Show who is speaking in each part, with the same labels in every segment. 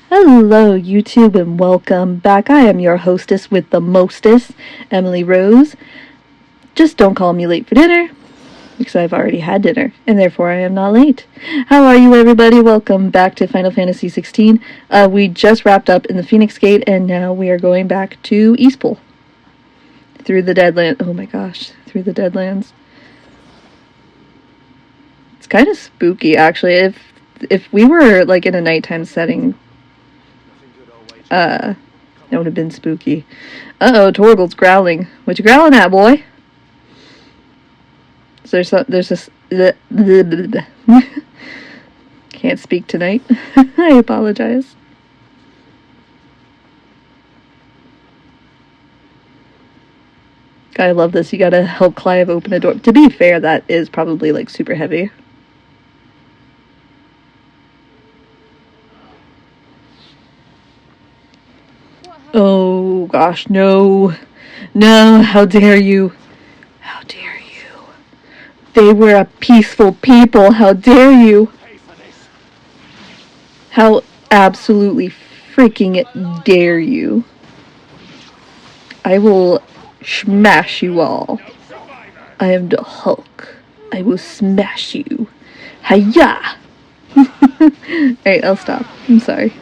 Speaker 1: Hello, YouTube, and welcome back. I am your hostess with the mostest, Emily Rose. Just don't call me late for dinner, because I've already had dinner, and therefore I am not late. How are you, everybody? Welcome back to Final Fantasy XVI. We just wrapped up in the Phoenix Gate, and now we are going back to Eastpool. Through the Deadlands. Oh my gosh, through the Deadlands. It's kind of spooky, actually. If we were, like, in a nighttime setting, that would have been spooky. Uh-oh, Torgal's growling. What you growling at, boy? So there's this... Can't speak tonight. I apologize. I love this. You gotta help Clive open a door. To be fair, that is probably, like, super heavy. Oh, gosh, no. No, how dare you. How dare you. They were a peaceful people. How dare you. How absolutely freaking dare you. I will smash you all. I am the Hulk. I will smash you. Hiya! Alright, I'll stop. I'm sorry.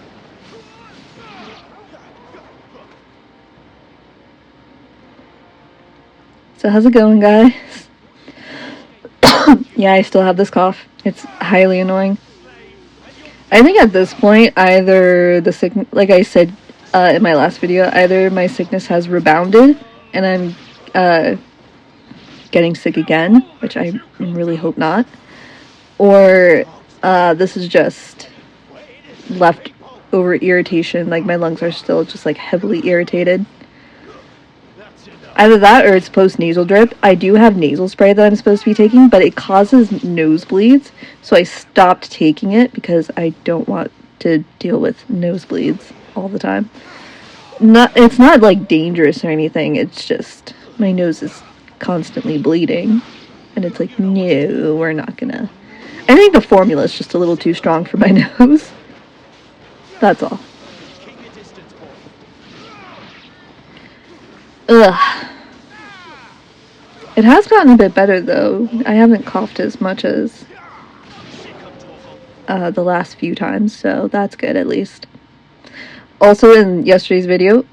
Speaker 1: So how's it going, guys? Yeah, I still have this cough. It's highly annoying. I think at this point, either the sickness, like I said in my last video, either my sickness has rebounded and I'm getting sick again, which I really hope not, or this is just leftover irritation, like my lungs are still just like heavily irritated. Either that or it's post-nasal drip. I do have nasal spray that I'm supposed to be taking, but it causes nosebleeds, so I stopped taking it because I don't want to deal with nosebleeds all the time. It's not like dangerous or anything, it's just my nose is constantly bleeding, and it's like, no, we're not gonna. I think the formula is just a little too strong for my nose. That's all. Ugh. It has gotten a bit better, though. I haven't coughed as much as the last few times, so that's good, at least. Also, in yesterday's video,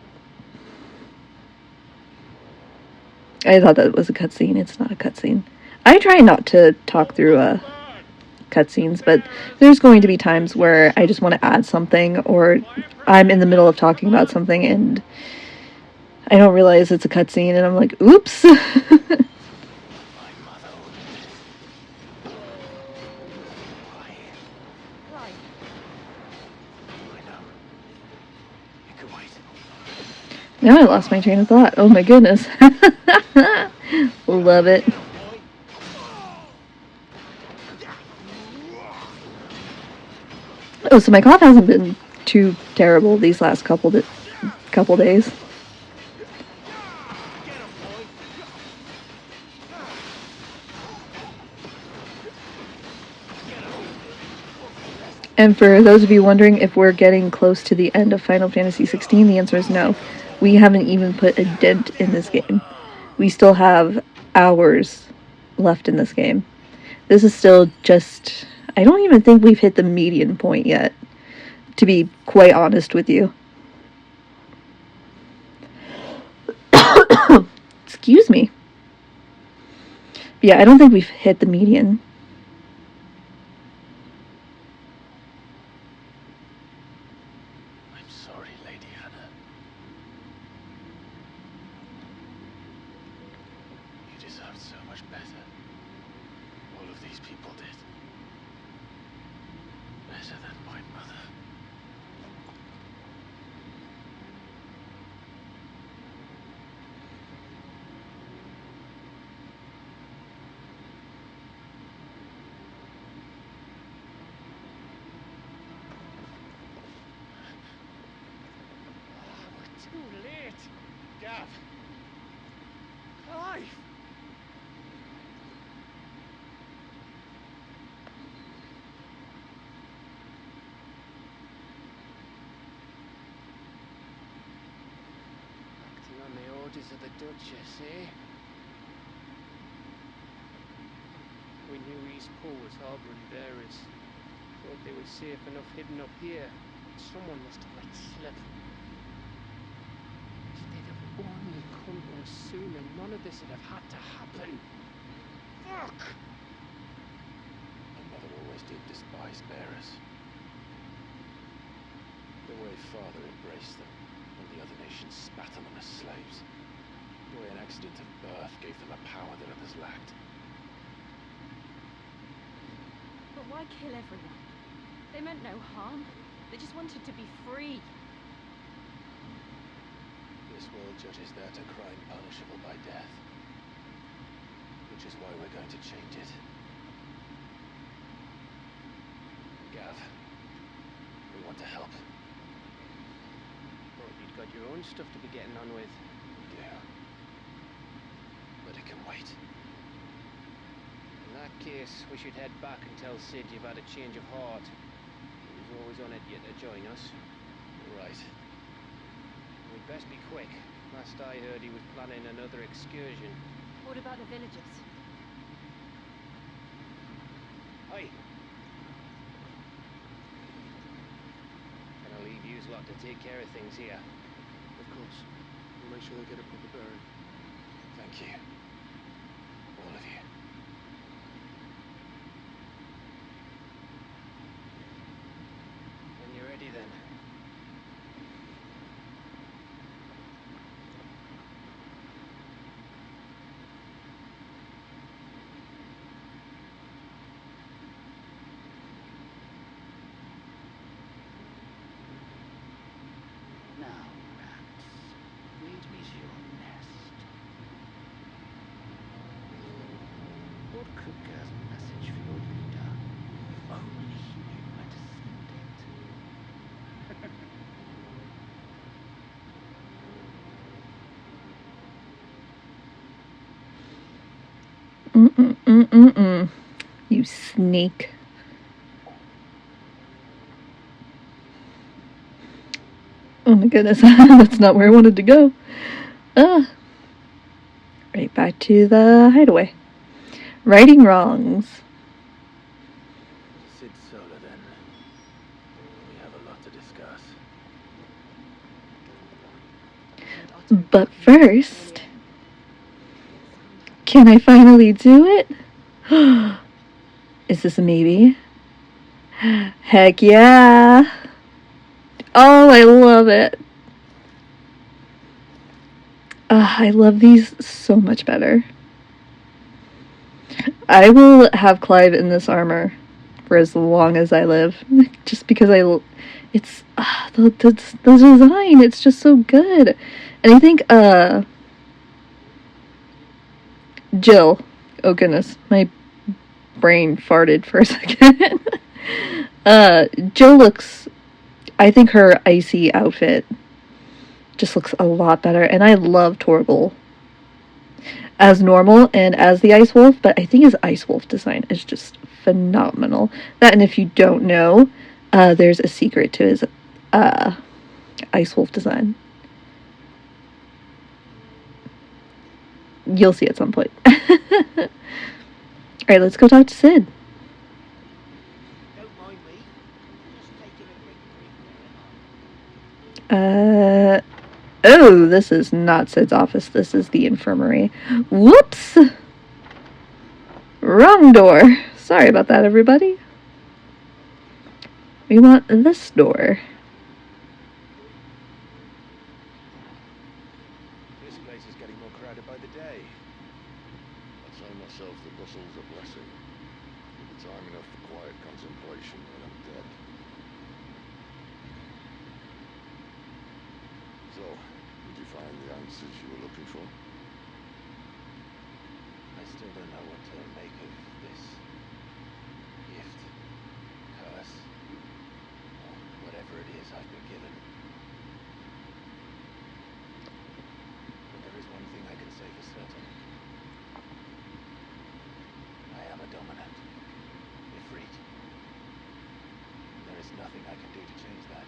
Speaker 1: I thought that was a cutscene. It's not a cutscene. I try not to talk through cutscenes, but there's going to be times where I just want to add something, or I'm in the middle of talking about something and I don't realize it's a cutscene, and I'm like, oops. Now I lost my train of thought. Oh my goodness. Love it. Oh, so my cough hasn't been too terrible these last couple days. And for those of you wondering if we're getting close to the end of Final Fantasy XVI, the answer is no. We haven't even put a dent in this game. We still have hours left in this game. This is still just... I don't even think we've hit the median point yet, to be quite honest with you. Excuse me. Yeah, I don't think we've hit the median.
Speaker 2: I'm sorry, Lady Hannah. You deserved so much better. All of these people did. Better than my mother. We're too late. Gav. Clive.
Speaker 3: orders of the Duchess, eh? We knew East Pool was harbouring bearers. Thought they were safe enough hidden up here. Someone must have let slip. If they'd have only come to us sooner, none of this would have had to happen. Fuck!
Speaker 2: My mother always did despise bearers. The way father embraced them, when the other nations spat on them as slaves. The way an accident of birth gave them a power that others lacked.
Speaker 4: But why kill everyone? They meant no harm. They just wanted to be free.
Speaker 2: This world judges that a crime punishable by death. Which is why we're going to change it. Gav, we want to help.
Speaker 3: Thought you'd got your own stuff to be getting on with.
Speaker 2: We do. But it can wait.
Speaker 3: In that case, we should head back and tell Sid you've had a change of heart. He was always on it yet to join us.
Speaker 2: Right.
Speaker 3: We'd best be quick. Last I heard, he was planning another excursion.
Speaker 4: What about the villagers?
Speaker 3: Hey! Can I leave yous lot to take care of things here?
Speaker 2: Of course. We'll make sure they get a proper burying. Thank you. All of you.
Speaker 3: When you're ready then.
Speaker 5: Now, rats, lead me to your nest. Lord Kruger's message for your leader. If only he knew where to send it.
Speaker 1: You sneak. Oh my goodness, that's not where I wanted to go. Right back to the hideaway. Righting wrongs.
Speaker 2: Sid Solar then. We have a lot to discuss.
Speaker 1: But first, can I finally do it? Is this a maybe? Heck yeah! Oh, I love it. I love these so much better. I will have Clive in this armor for as long as I live, just because it's the design. It's just so good, and I think Jill. Oh goodness, my brain farted for a second. Jill looks. I think her icy outfit just looks a lot better, and I love Torgal as normal and as the Ice Wolf, but I think his Ice Wolf design is just phenomenal. That, and if you don't know, there's a secret to his Ice Wolf design. You'll see at some point. Alright, let's go talk to Sid.
Speaker 5: Don't mind me. Just taking a quick break there.
Speaker 1: Oh, this is not Sid's office. This is the infirmary. Whoops! Wrong door. Sorry about that, everybody. We want this door.
Speaker 2: This place is getting more crowded by the day.
Speaker 6: I tell myself the bustle's a blessing. Give it time enough for quiet contemplation when I'm dead. So, did you find the answers you were looking for?
Speaker 2: I still don't know what to make of this gift, curse, or whatever it is I've been given. But there is one thing I can say for certain. I am a dominant, Ifrit. There is nothing I can do to change that.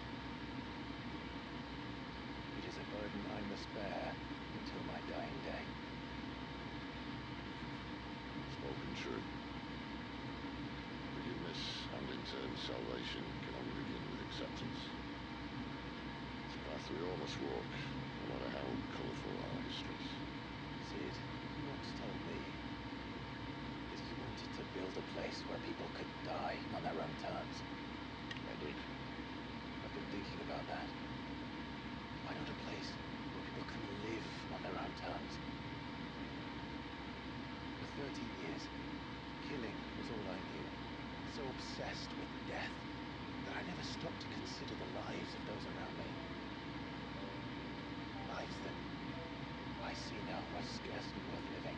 Speaker 2: It is a burden I must bear until my
Speaker 6: true. Forgiveness and in turn salvation can only begin with acceptance. It's a path we all must walk, no matter how colourful our histories.
Speaker 2: Sid, Knox told me that he wanted to build a place where people could die on their own terms.
Speaker 6: I did.
Speaker 2: I've been thinking about that. Why not a place where people can live on their own terms? For 13 years, killing was all I knew. So obsessed with death that I never stopped to consider the lives of those around me. Lives that I see now are scarcely worth living.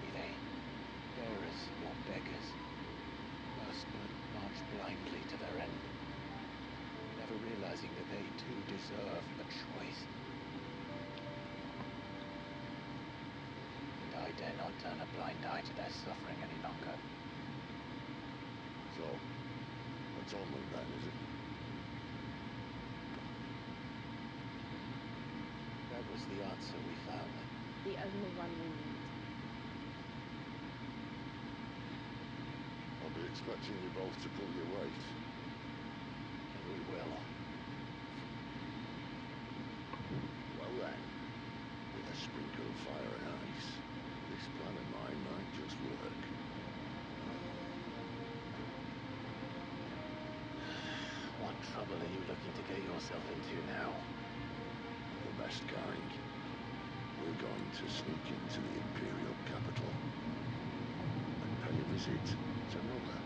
Speaker 2: Be they bearers or beggars, most would march blindly to their end, never realizing that they too deserve a choice. And I dare not turn a blind eye to their suffering any longer.
Speaker 6: So, atonement then, is it?
Speaker 2: That was the answer we found.
Speaker 4: The only one we need.
Speaker 6: I'll be expecting you both to pull your weight.
Speaker 2: And we will.
Speaker 6: Well then, with a sprinkle of fire and ice, this plan of mine might just work.
Speaker 2: What trouble are you looking to get yourself into now?
Speaker 6: The best kind. We're going to sneak into the Imperial capital and pay a visit to Mother.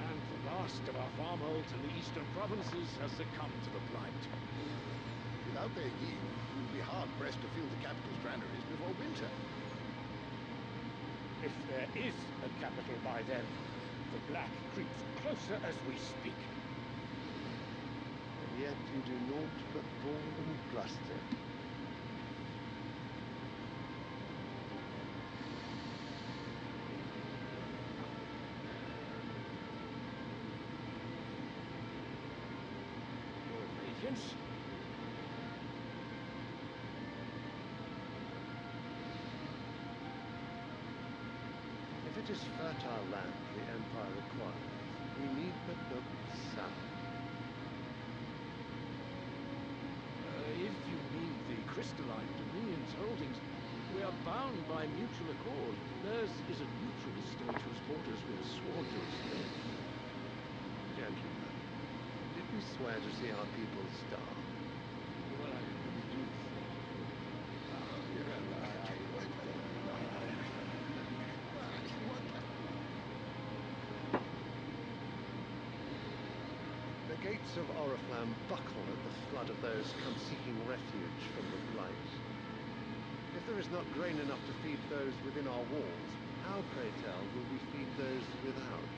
Speaker 5: And the last of our farmholds in the eastern provinces has succumbed to the blight.
Speaker 7: Without their yield, we will be hard-pressed to fill the capital's granaries before winter.
Speaker 5: If there is a capital by then, the black creeps closer as we speak.
Speaker 8: And yet you do naught but bawl and bluster.
Speaker 5: Your Radiance?
Speaker 8: If it is fertile land the Empire requires, we need but look south.
Speaker 5: If you mean the crystalline Dominion's holdings, we are bound by mutual accord. Theirs is a neutral state whose borders we have sworn to respect.
Speaker 8: Gentlemen, did we swear to see our people starve?
Speaker 5: Well, I do.
Speaker 8: The gates of Oriflamme buckle at the flood of those come seeking refuge from the blight. If there is not grain enough to feed those within our walls, how, pray tell, will we feed those without?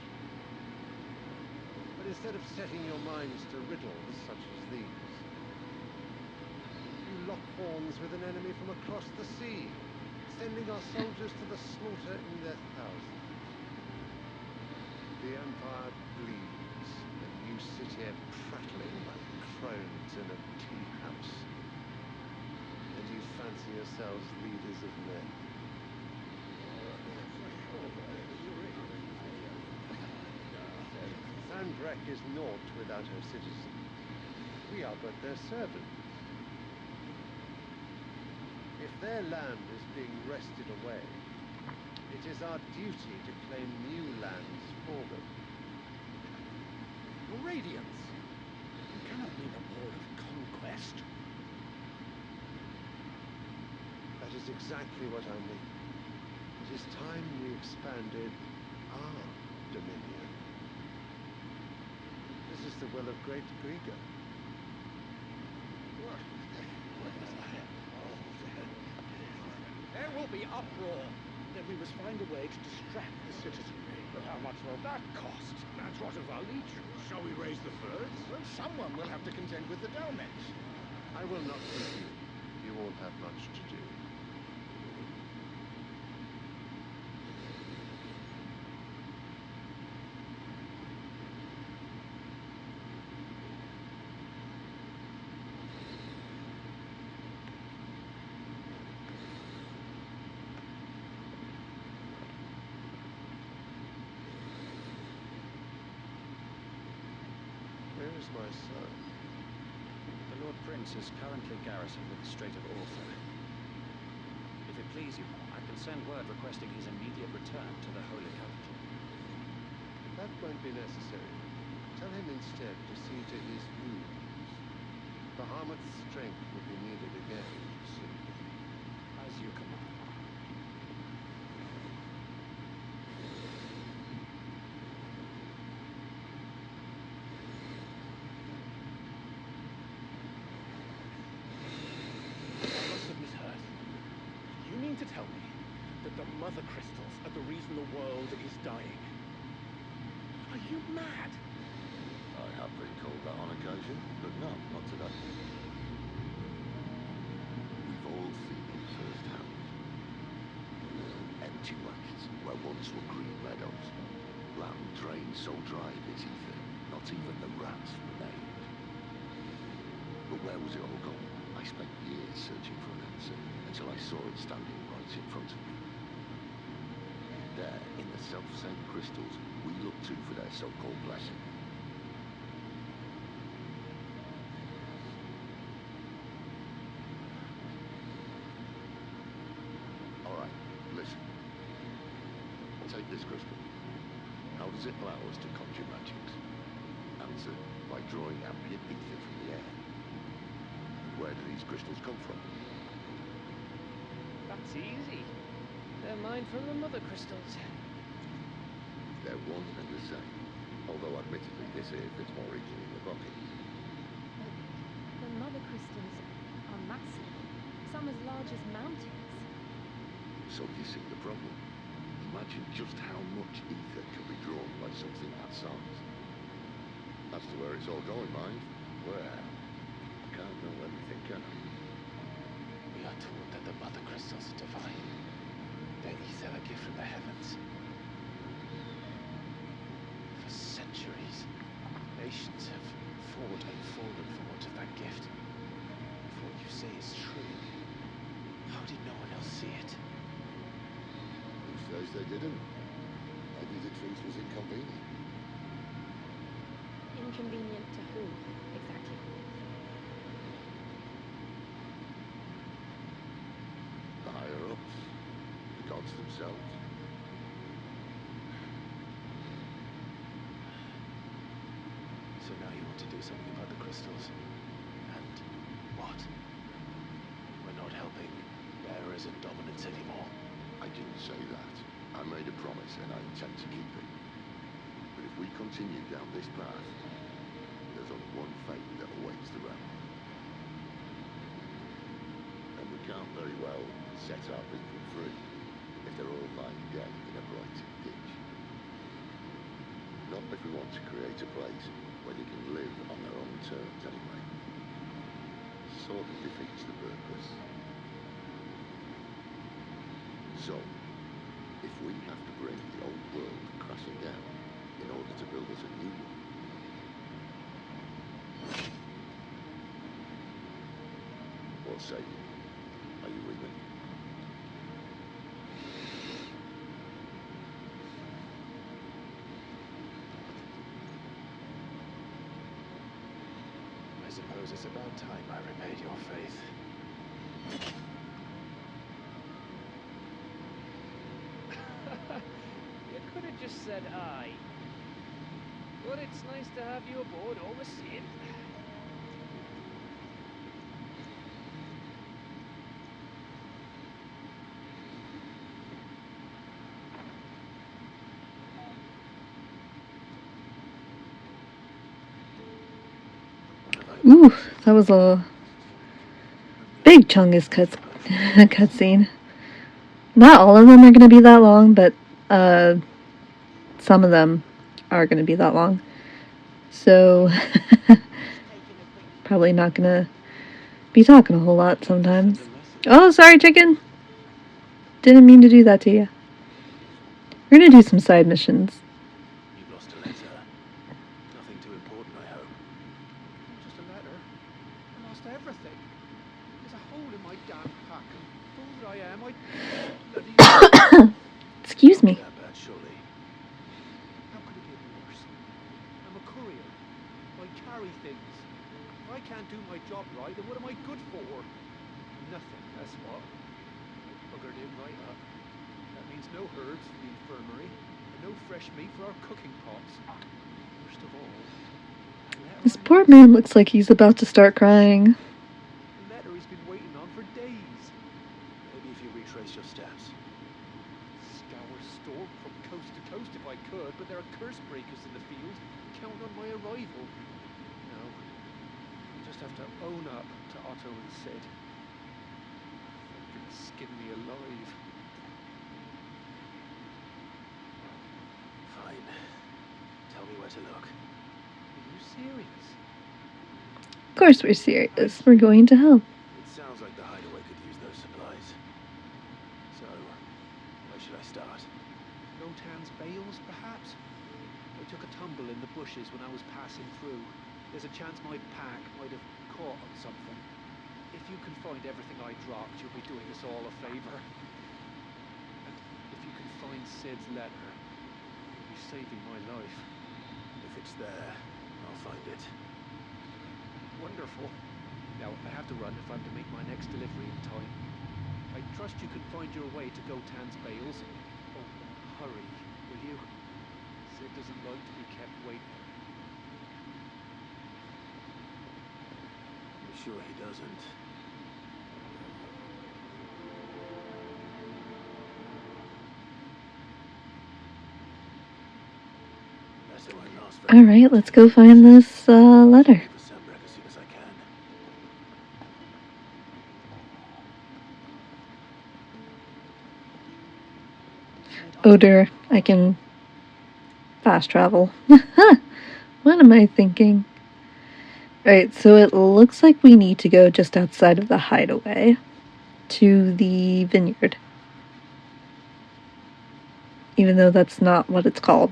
Speaker 8: But instead of setting your minds to riddles such as these, you lock horns with an enemy from across the sea, sending our soldiers to the slaughter in their thousands. The Empire bleeds, and you sit here prattling like crones in a tea house. And you fancy yourselves leaders of men. Sandrek is naught without her citizens. We are but their servants. If their land is being wrested away, it is our duty to claim new lands for them.
Speaker 5: Your Radiance! You cannot mean a war of conquest.
Speaker 8: That is exactly what I mean. It is time we expanded our dominion. This is the will of great Grieger.
Speaker 5: There will be uproar. then we must find a way to distract the citizenry.
Speaker 7: But how much will that cost?
Speaker 5: That's what of our legion. Shall we raise the furs?
Speaker 7: Well, someone will have to contend with the Dalmets.
Speaker 8: I will not keep you. You all have much to do. Where is my son?
Speaker 9: The Lord Prince is currently garrisoned at the Strait of Author. If it please you, I can send word requesting his immediate return to the Holy Capital.
Speaker 8: That won't be necessary. Tell him instead to see to his wounds. Bahamut's strength will be needed again soon.
Speaker 9: As you command.
Speaker 2: I must have misheard. You mean to tell me that the mother crystals are the reason the world is dying? Are you mad?
Speaker 6: I have been called that on occasion, but no, not today. We've all seen it firsthand. Empty wastes where once were green meadows. Land drained so dry of its ether, not even the rats remained. But where was it all gone? I spent years searching for an answer, until I saw it standing right in front of me. There, in the self-same crystals, we look to for their so-called blessing. Alright, listen. Take this crystal. How does it allow us to conjure magics? Answer, by drawing ambient ether from the air. Where do these crystals come from?
Speaker 3: That's easy. They're mined from the mother crystals.
Speaker 6: They're one and the same, although admittedly this here fits more easily in the bucket.
Speaker 4: The mother crystals are massive. Some as large as mountains.
Speaker 6: So you see the problem. Imagine just how much ether can be drawn by something that size. As to where it's all going, mind, well, I can't know everything, can I?
Speaker 2: We are taught that the mother crystals are divine. Their ether a gift from the heavens. For centuries, nations have fought and fallen for want of that gift. If what you say is true, how did no one else see it?
Speaker 6: Who says they didn't? Maybe the truth was inconvenient.
Speaker 4: Inconvenient to who, exactly?
Speaker 6: The higher-ups, the gods themselves.
Speaker 2: So now you want to do something about the crystals? And what? We're not helping bearers and dominants anymore.
Speaker 6: I didn't say that. I made a promise and I intend to keep it. But if we continue down this path, there's only one fate that awaits the realm. And we can't very well set our people free if they're all lying dead in a blighted ditch. Not if we want to create a place where they can live on their own terms anyway. Sort of defeats the purpose. So, if we have to bring the old world crashing down in order to build us a new one, what say you? Are you with me?
Speaker 2: I suppose it's about time I repaid your faith.
Speaker 3: You could have just said aye. But it's nice to have you aboard all the same.
Speaker 1: Ooh, that was a big chungus cutscene. Not all of them are going to be that long, but some of them are going to be that long. So, probably not going to be talking a whole lot sometimes. Oh, sorry, chicken! Didn't mean to do that to you. We're going to do some side missions.
Speaker 2: You've lost a letter. Nothing too important, I hope.
Speaker 5: Just a letter. I lost everything. There's a hole in my damn pack, and fool that I am, I bloody...
Speaker 1: Excuse me.
Speaker 2: That bad, surely.
Speaker 5: How could it get worse? I'm a courier. I carry things. If I can't do my job right, then what am I good for? Nothing, that's what. I buggered in right up. That means no herds for the infirmary, and no fresh meat for our cooking pots. Worst of all,
Speaker 1: This poor man looks like he's about to start crying.
Speaker 5: the letter he's been waiting on for days.
Speaker 2: Maybe if you retrace your steps.
Speaker 5: Scour storm from coast to coast if I could, but there are curse breakers in the field, count on my arrival. No, you just have to own up to Otto and Sid. Fucking skin me alive.
Speaker 2: Fine. Tell me where to look.
Speaker 5: Are you serious?
Speaker 1: Of course we're serious. We're going to help.
Speaker 2: It sounds like the hideaway could use those supplies. So, where should I start?
Speaker 5: Lotan's bales, perhaps? I took a tumble in the bushes when I was passing through. There's a chance my pack might have caught on something. If you can find everything I dropped, you'll be doing us all a favor. And if you can find Sid's letter, you'll be saving my life.
Speaker 2: If it's there, I'll find it.
Speaker 5: Wonderful. Now, I have to run if I'm to make my next delivery in time. I trust you can find your way to Gotan's bales. Oh, hurry, will you? Sid doesn't like to be kept waiting.
Speaker 2: I'm sure he doesn't. That's the one last very
Speaker 1: Alright, let's go find this letter.
Speaker 2: for Sembrak as soon as I can.
Speaker 1: Odor. I can fast travel. What am I thinking? Alright, so it looks like we need to go just outside of the hideaway to the vineyard. Even though that's not what it's called.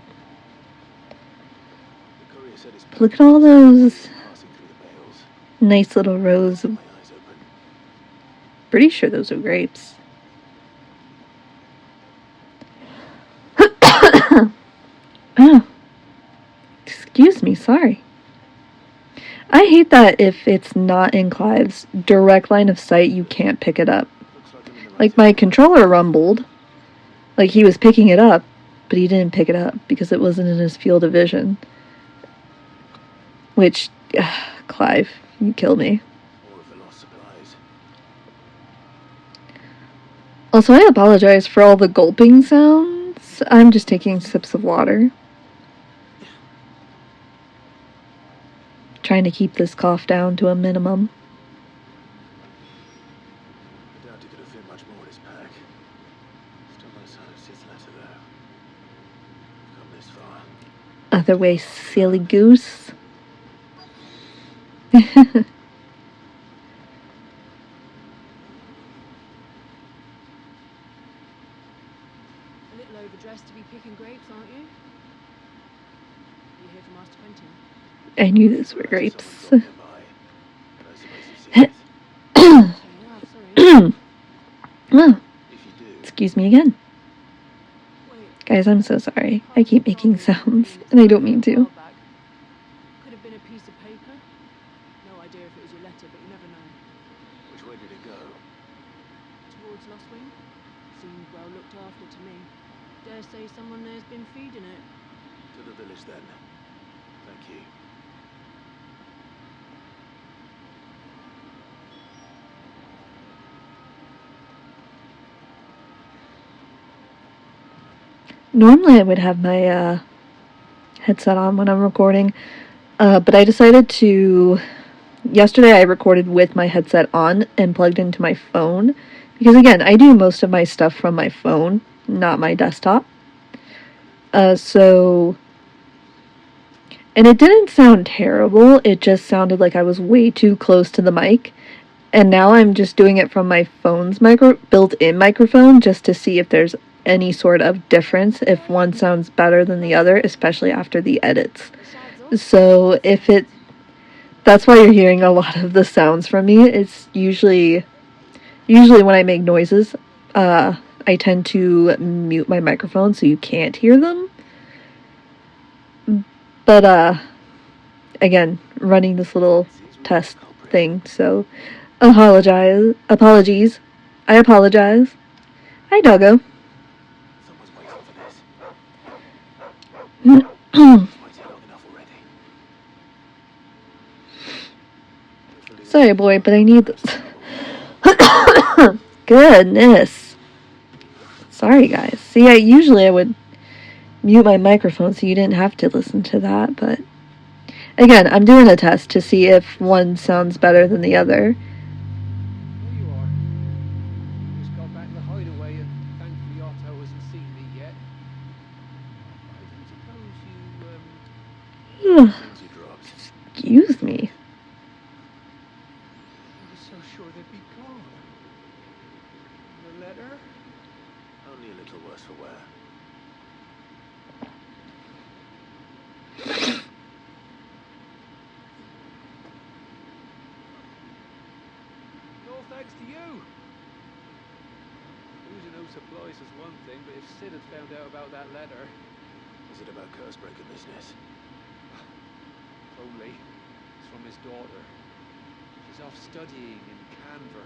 Speaker 2: The courier said his
Speaker 1: Look at all those
Speaker 2: passing through the bales.
Speaker 1: nice little rows of...
Speaker 2: My eyes open.
Speaker 1: Pretty sure those are grapes. Oh. Excuse me, sorry. I hate that if it's not in Clive's direct line of sight, you can't pick it up.
Speaker 2: Looks like I'm in the right
Speaker 1: Like, my controller rumbled. Like, he was picking it up, but he didn't pick it up because it wasn't in his field of vision. Which, Clive, you kill me.
Speaker 2: More of the lost supplies.
Speaker 1: Also, I apologize for all the gulping sounds. I'm just taking sips of water. Trying to keep this cough down to a minimum.
Speaker 2: I doubt he could have fit much more in his pack. Still no sign of Sid's letter, though. We've come this far.
Speaker 1: Other way, silly goose.
Speaker 4: A little overdressed to be picking grapes, aren't you? You hear from Master Quentin?
Speaker 1: I knew those were grapes.
Speaker 2: Someone dropped nearby. But I suppose you've seen it.
Speaker 4: Yeah, sorry.
Speaker 1: Oh,
Speaker 2: If you do,
Speaker 1: excuse me again.
Speaker 4: Wait.
Speaker 1: Guys, I'm so sorry. I keep making sounds, and I don't mean to.
Speaker 4: Could have been a piece of paper. No idea if it was your letter, but you never know.
Speaker 2: which way did it go?
Speaker 4: Towards Lost Wing? Seemed well looked after to me. Dare say someone there's been feeding it.
Speaker 2: To the village, then. Thank you.
Speaker 1: Normally I would have my headset on when I'm recording, but I decided to... Yesterday I recorded with my headset on and plugged into my phone Because again, I do most of my stuff from my phone, not my desktop. So... And it didn't sound terrible, it just sounded like I was way too close to the mic. And now I'm just doing it from my phone's built-in microphone just to see if there's any sort of difference, if one sounds better than the other, especially after the edits. So that's why you're hearing a lot of the sounds from me. It's usually when I make noises, I tend to mute my microphone so you can't hear them. But, again, running this little test thing, so apologies. I apologize. Hi, doggo.
Speaker 2: Someone's waiting for this. Waited long enough already.
Speaker 1: Sorry, boy, but I need this. Goodness. Sorry, guys. See, usually I would mute my microphone so you didn't have to listen to that, but again, I'm doing a test to see if one sounds better than the other.
Speaker 5: There you are. Just got back to the hideaway and thankfully Otto hasn't seen me yet. I suppose
Speaker 2: Things you dropped.
Speaker 1: Excuse me.
Speaker 5: I was so sure they'd be gone. The letter?
Speaker 2: Only a little worse for wear.
Speaker 5: All thanks to you. Losing no supplies is one thing, but if Sid had found out about that letter...
Speaker 2: Is it about Cursebreaker business?
Speaker 5: Only. It's from his daughter. She's off studying in Canva.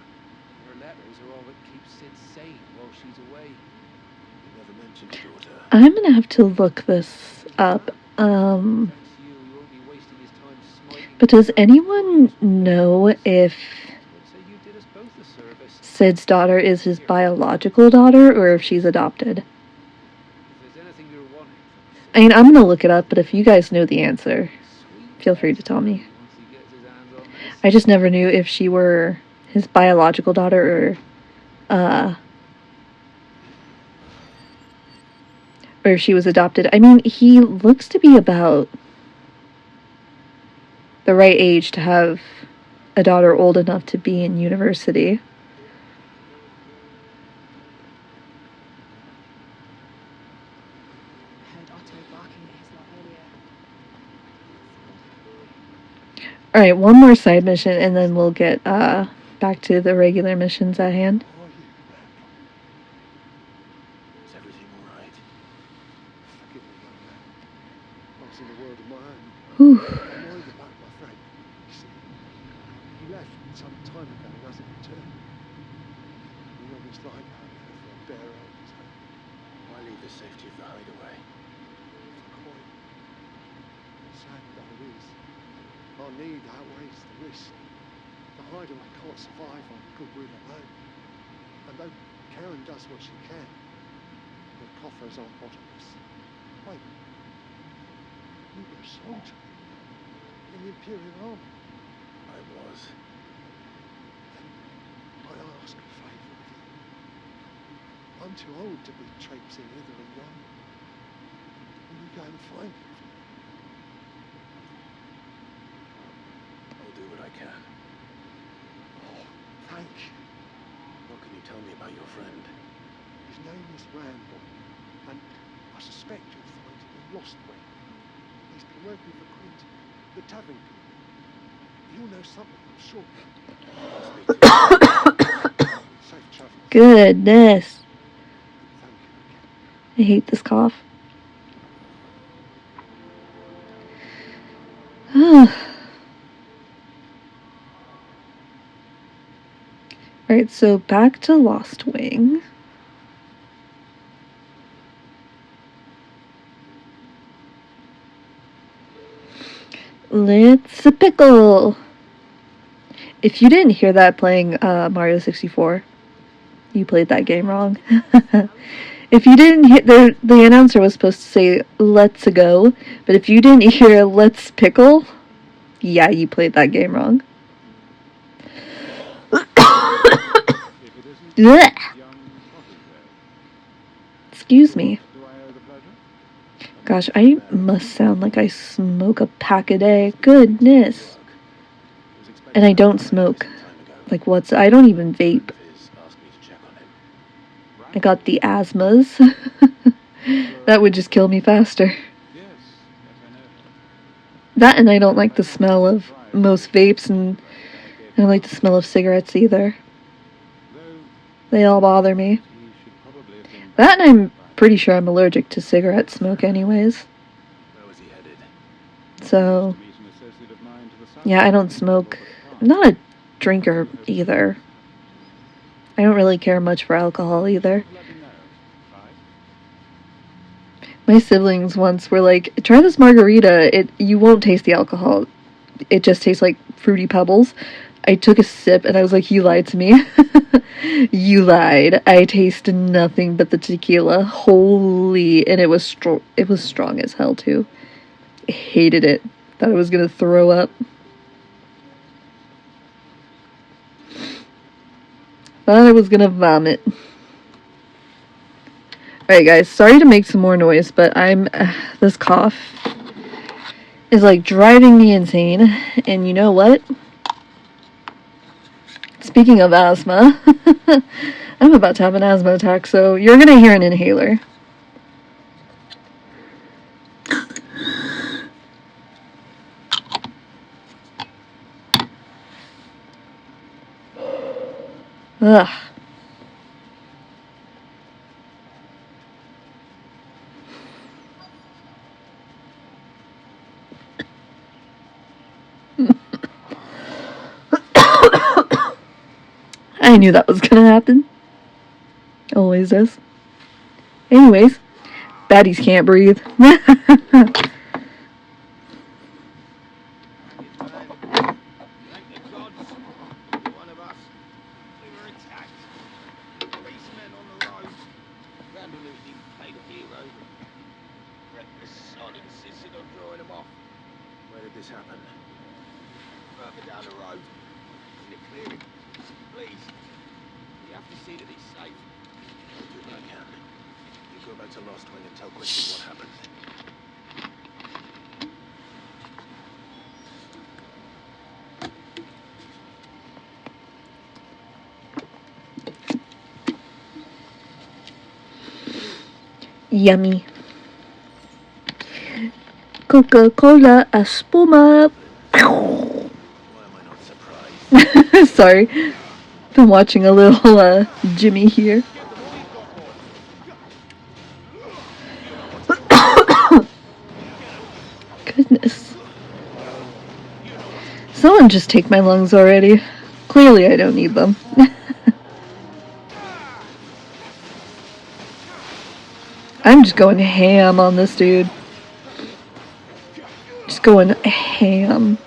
Speaker 5: Her letters are all that keeps Sid sane while she's away.
Speaker 2: You never mentioned your daughter.
Speaker 1: I'm gonna have to look this up.
Speaker 5: Thanks to you, he won't be wasting his time smiting...
Speaker 1: But does anyone know if
Speaker 5: I'd say you did us both a service.
Speaker 1: Sid's daughter is his biological daughter or if she's adopted?
Speaker 5: If there's anything you're wanting from Sid,
Speaker 1: I mean, I'm gonna look it up, but if you guys know the answer,
Speaker 5: sweet
Speaker 1: feel free to tell me.
Speaker 5: once he gets his hands on this.
Speaker 1: I just never knew if she were his biological daughter or if she was adopted. I mean, he looks to be about the right age to have a daughter old enough to be in university.
Speaker 4: Heard Otto barking at his lot earlier.
Speaker 1: Alright, one more side mission and then we'll get back to the regular missions at hand.
Speaker 7: Are you, Randall?
Speaker 2: Is everything alright?
Speaker 7: Forgive me, young man. I was in a world of my own.
Speaker 1: Whew.
Speaker 7: I'm worried about my friend. You see, he left some time ago and hasn't returned. He always lying out there for a bear on his own.
Speaker 2: Why leave the safety of the hideaway?
Speaker 7: For coin. Sad though it is, our need outweighs the risk. The hideaway can't survive on goodwill alone. And though Karen does what she can, the coffers are bottomless. Wait. You were a soldier in the Imperial Army.
Speaker 2: I was.
Speaker 7: Then I ask a favour of you. I'm too old to be traipsing hither and yon. Will you go and find him for me?
Speaker 2: I'll do what I can.
Speaker 7: Oh, thank you.
Speaker 2: What can you tell me about your friend?
Speaker 7: His name is Randall, and I suspect you'll find him in Lostwing. He's been working for Quinton, the tavern keeper. He'll know something, I'm sure. Safe travels.
Speaker 1: Goodness.
Speaker 7: Thank you again.
Speaker 1: I hate this cough. Alright, so back to Lost Wing. Let's pickle. If you didn't hear that playing Mario 64, you played that game wrong. If you didn't hear, the announcer was supposed to say "Let's go," but if you didn't hear "Let's pickle," yeah, you played that game wrong.
Speaker 5: If it isn't
Speaker 1: Blech.
Speaker 10: Young protege.
Speaker 1: Excuse me.
Speaker 10: Do I owe the pleasure?
Speaker 1: Gosh, I must sound like I smoke a pack a day. Goodness. And I don't smoke. Like I don't even vape. I got the asthmas. That would just kill me faster.
Speaker 10: Yes, yes, I know.
Speaker 1: That, and I don't like the smell of most vapes, and I don't like the smell of cigarettes either. They all bother me. That, and I'm pretty sure I'm allergic to cigarette smoke anyways. So, yeah, I don't smoke. I'm not a drinker either. I don't really care much for alcohol either. My siblings once were like, try this margarita, you won't taste the alcohol. It just tastes like Fruity Pebbles. I took a sip and I was like, you lied to me. You lied. I tasted nothing but the tequila. Holy, and it was strong as hell too. I hated it. Thought I was gonna throw up. Thought I was gonna vomit. Alright guys, sorry to make some more noise, but this cough is like driving me insane. And you know what? Speaking of asthma, I'm about to have an asthma attack, so you're gonna hear an inhaler. Ugh. I knew that was gonna happen. Always does. Anyways, baddies can't breathe.
Speaker 2: Where did this happen? Further down the road. In the clearing. Please. You have to see that he's safe. I'll do what I can. You go back to Lost Wing and tell Quincy what happened.
Speaker 1: Yummy. Coca-Cola espuma.
Speaker 2: Why am I not surprised?
Speaker 1: Sorry. Been watching a little Jimmy here. Goodness. Someone just take my lungs already. Clearly I don't need them. I'm just going ham on this dude. Just going ham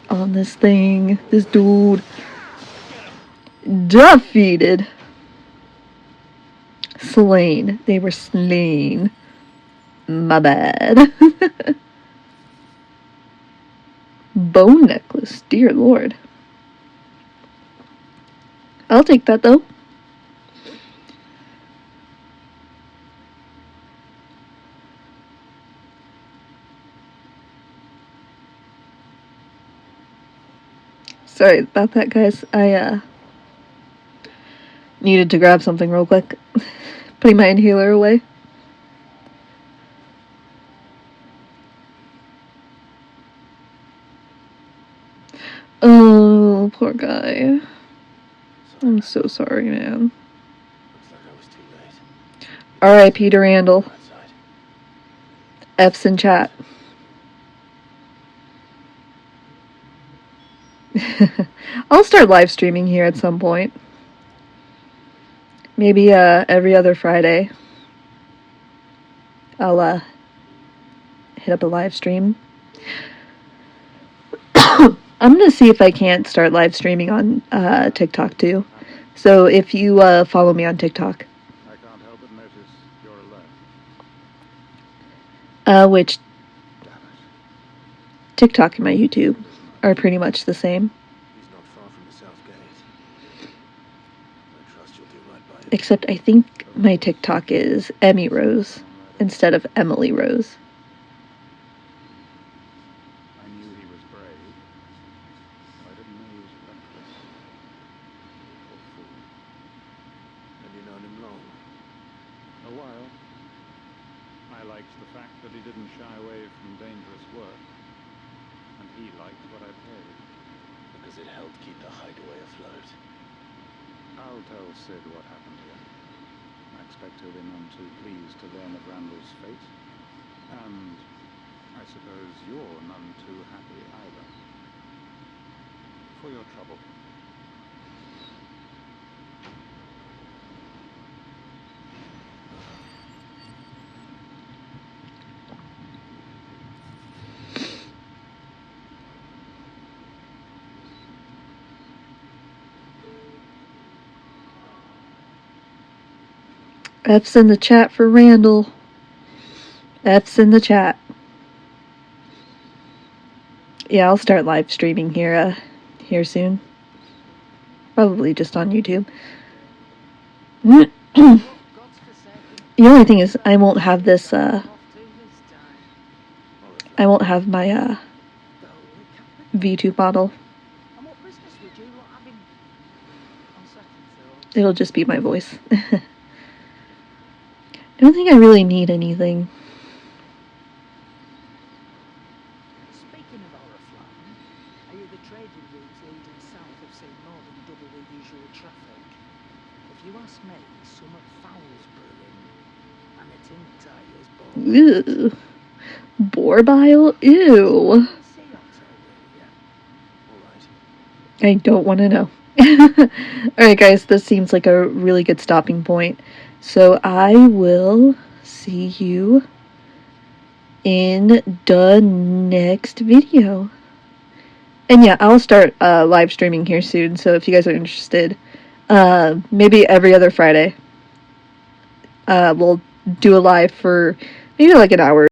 Speaker 1: on this thing. This dude. Defeated. Slain. They were slain. My bad. Bone necklace. Dear Lord. I'll take that though. Sorry about that, guys. I needed to grab something real quick. Putting my inhaler away. Oh, poor guy. I'm so sorry, man. R.I.P. to Randall. F's in chat. I'll start live streaming here at some point. Maybe every other Friday. I'll hit up a live stream. I'm gonna see if I can't start live streaming on TikTok too. So if you follow me on TikTok.
Speaker 10: I can't help but notice you're alert.
Speaker 1: Which TikTok and my YouTube are pretty much the same.
Speaker 2: He's not far from the south gate. I trust you'll
Speaker 1: Except I think my TikTok is Emmy Rose instead of Emily Rose.
Speaker 10: I knew he was brave. I didn't know he was reckless. Poor fool.
Speaker 2: Have you known him long?
Speaker 10: A while. I liked the fact that he didn't shy away from dangerous work. And he liked what I paid.
Speaker 2: Because it helped keep the hideaway afloat.
Speaker 10: I'll tell Sid what happened here. I expect he'll be none too pleased to learn of Randall's fate. And I suppose you're none too happy either. For your trouble.
Speaker 1: F's in the chat for Randall. F's in the chat. Yeah, I'll start live streaming here soon. Probably just on YouTube. The only thing is I won't have this I won't have my VTube model. It'll just be my voice. I don't think I really need anything.
Speaker 11: Speaking of Oriflamme, I hear the trading routes leading south have seen more than double the usual traffic. If you ask me, summer foul's brewing, and it's in tires,
Speaker 1: Ew. Boar bile? Ew. I don't want to know. Alright guys, this seems like a really good stopping point. So I will see you in the next video. And yeah, I'll start live streaming here soon, so if you guys are interested, maybe every other Friday, we'll do a live for maybe like an hour.